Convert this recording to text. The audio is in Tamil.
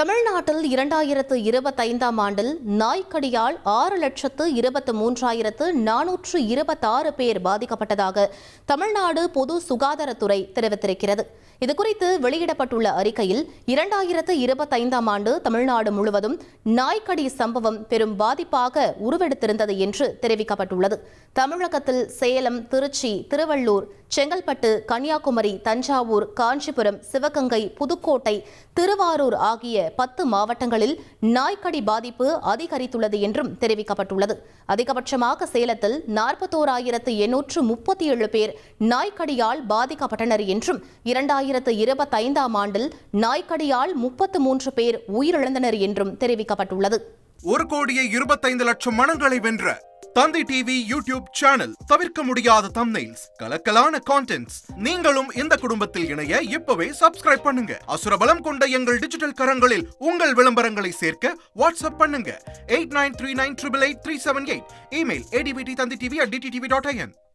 தமிழ்நாட்டில் 2025ஆம் ஆண்டில் நாய்க்கடியால் 6,23,426 பேர் பாதிக்கப்பட்டதாக தமிழ்நாடு பொது சுகாதாரத்துறை தெரிவித்திருக்கிறது. இதுகுறித்து வெளியிடப்பட்டுள்ள அறிக்கையில் 2025ஆம் ஆண்டு தமிழ்நாடு முழுவதும் நாய்க்கடி சம்பவம் பெரும் பாதிப்பாக உருவெடுத்திருந்தது என்று தெரிவிக்கப்பட்டுள்ளது. தமிழகத்தில் சேலம், திருச்சி, திருவள்ளூர், செங்கல்பட்டு, கன்னியாகுமரி, தஞ்சாவூர், காஞ்சிபுரம், சிவகங்கை, புதுக்கோட்டை, திருவாரூர் ஆகிய 10 மாவட்டங்களில் நாய்க்கடி பாதிப்பு அதிகரித்துள்ளது என்றும் தெரிவிக்கப்பட்டுள்ளது. அதிகபட்சமாக சேலத்தில் 41,837 பேர் நாய்க்கடியால் பாதிக்கப்பட்டனர் என்றும் 2025ஆம் ஆண்டில் நாய்க்கடியால் 33 பேர் உயிரிழந்தனர் என்றும் தெரிவிக்கப்பட்டுள்ளது. 1,25,00,000 மனங்களை வென்ற தந்தி டிவி யூடியூப் சேனல். தவிர்க்க முடியாத தம்ப்நெயில்ஸ், கலக்கலான கான்டென்ட்ஸ். நீங்களும் இந்த குடும்பத்தில் இணைய இப்பவே சப்ஸ்கிரைப் பண்ணுங்க. அசுரபலம் கொண்ட எங்கள் டிஜிட்டல் கரங்களில் உங்கள் விளம்பரங்களை சேர்க்க வாட்ஸ்அப் பண்ணுங்க. 8939888378. Email advttanditv@dttv.in.